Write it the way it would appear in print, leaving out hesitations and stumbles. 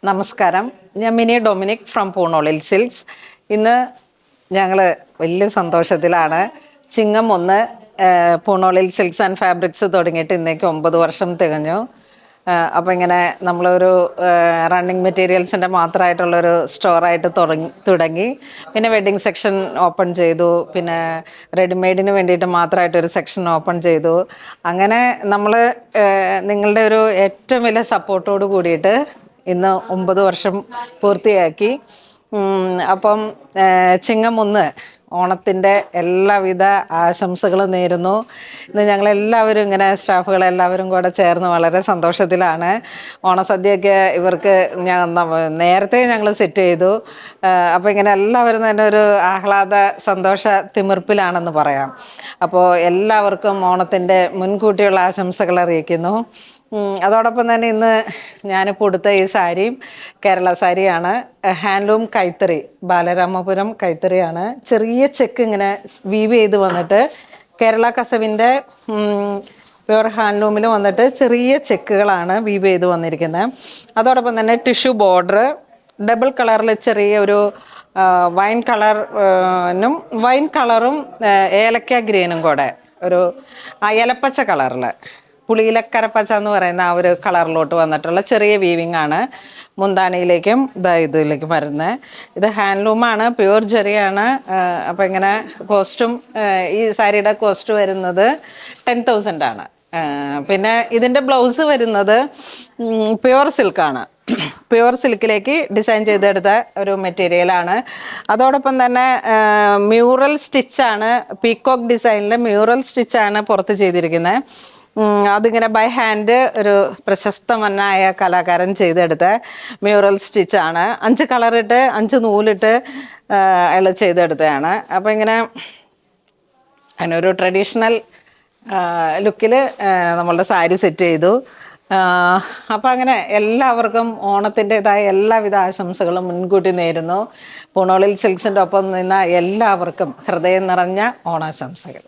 നമസ്കാരം. ഞാൻ mini Dominic from പൂണോളിൽ silks. ഇന്ന് ഞങ്ങൾ വലിയ സന്തോഷത്തിലാണ്. ചിങ്ങം 1 പൂണോളിൽ സിൽക്സ് ആൻഡ് ഫാബ്രിക്സ് തുടങ്ങിയിട്ട് ഇന്നേക്ക് 9 വർഷം തികഞ്ഞു. അപ്പോൾ ഇങ്ങനെ നമ്മളൊരു റണ്ണിങ് മെറ്റീരിയൽസിൻ്റെ മാത്രമായിട്ടുള്ളൊരു സ്റ്റോറായിട്ട് തുടങ്ങി. പിന്നെ വെഡ്ഡിങ് സെക്ഷൻ ഓപ്പൺ ചെയ്തു. പിന്നെ റെഡിമെയ്ഡിന് വേണ്ടിയിട്ട് മാത്രമായിട്ടൊരു സെക്ഷൻ ഓപ്പൺ ചെയ്തു. അങ്ങനെ നമ്മൾ നിങ്ങളുടെ ഒരു ഏറ്റവും വലിയ സപ്പോർട്ടോട് കൂടിയിട്ട് ഇന്ന് 9 വർഷം പൂർത്തിയാക്കി. അപ്പം ചിങ്ങം 1 ഓണത്തിൻ്റെ എല്ലാവിധ ആശംസകളും നേരുന്നു. ഇന്ന് ഞങ്ങളെല്ലാവരും ഇങ്ങനെ സ്റ്റാഫുകളെല്ലാവരും കൂടെ ചേർന്ന് വളരെ സന്തോഷത്തിലാണ്. ഓണസദ്യയൊക്കെ ഇവർക്ക് നേരത്തെ ഞങ്ങൾ സെറ്റ് ചെയ്തു. അപ്പോൾ ഇങ്ങനെ എല്ലാവരും തന്നെ ഒരു ആഹ്ലാദ സന്തോഷ തിമിർപ്പിലാണെന്ന് പറയാം. അപ്പോൾ എല്ലാവർക്കും ഓണത്തിൻ്റെ മുൻകൂട്ടിയുള്ള ആശംസകൾ അറിയിക്കുന്നു. അതോടൊപ്പം തന്നെ ഇന്ന് ഞാനിപ്പോൾ ഉടുത്ത ഈ സാരിയും കേരള സാരിയാണ്. ഹാൻഡ്ലൂം കൈത്തറി, ബാലരാമപുരം കൈത്തറിയാണ്. ചെറിയ ചെക്ക് ഇങ്ങനെ വീവ് ചെയ്ത് വന്നിട്ട് കേരള കസവിൻ്റെ പ്യുവർ ഹാൻഡ്ലൂമിൽ വന്നിട്ട് ചെറിയ ചെക്കുകളാണ് വീവ് ചെയ്ത് വന്നിരിക്കുന്നത്. അതോടൊപ്പം തന്നെ ടിഷ്യൂ ബോർഡർ, ഡബിൾ കളറിൽ ചെറിയ ഒരു വൈൻ കളറും ഏലക്ക ഗ്രീനും കൂടെ ഒരു ഏലപ്പച്ച കളറിൽ, പുളിയിലക്കരപ്പച്ച എന്ന് പറയുന്ന ആ ഒരു കളറിലോട്ട് വന്നിട്ടുള്ള ചെറിയ വീവിങ് ആണ് മുന്താണിയിലേക്കും ഇതിലേക്കും വരുന്നത്. ഇത് ഹാൻഡ്ലൂമാണ്, പ്യുവർ ജെറിയാണ്. അപ്പോൾ ഇങ്ങനെ കോസ്റ്റും ഈ സാരിയുടെ കോസ്റ്റ് വരുന്നത് 10,000 ആണ്. പിന്നെ ഇതിൻ്റെ ബ്ലൗസ് വരുന്നത് പ്യുവർ സിൽക്കാണ്. പ്യുവർ സിൽക്കിലേക്ക് ഡിസൈൻ ചെയ്തെടുത്ത ഒരു മെറ്റീരിയലാണ്. അതോടൊപ്പം തന്നെ മ്യൂറൽ സ്റ്റിച്ചാണ്, പീക്കോക്ക് ഡിസൈനിലെ മ്യൂറൽ സ്റ്റിച്ചാണ് പുറത്ത് ചെയ്തിരിക്കുന്നത്. അതിങ്ങനെ ബൈ ഹാൻഡ് ഒരു പ്രശസ്തമനായ കലാകാരൻ ചെയ്തെടുത്ത മ്യൂറൽ സ്റ്റിച്ചാണ്. 5 കളറിട്ട് 5 നൂലിട്ട് അയാൾ ചെയ്തെടുത്തതാണ്. അപ്പോൾ ഇങ്ങനെ അതിനൊരു ട്രഡീഷണൽ ലുക്കിൽ നമ്മളുടെ സാരി സെറ്റ് ചെയ്തു. അപ്പോൾ അങ്ങനെ എല്ലാവർക്കും ഓണത്തിൻ്റെതായ എല്ലാവിധ ആശംസകളും മുൻകൂട്ടി നേരുന്നു. പൂണോളിൽ സിൽക്സിൻ്റെ ഒപ്പം നിന്ന എല്ലാവർക്കും ഹൃദയം നിറഞ്ഞ ഓണാശംസകൾ.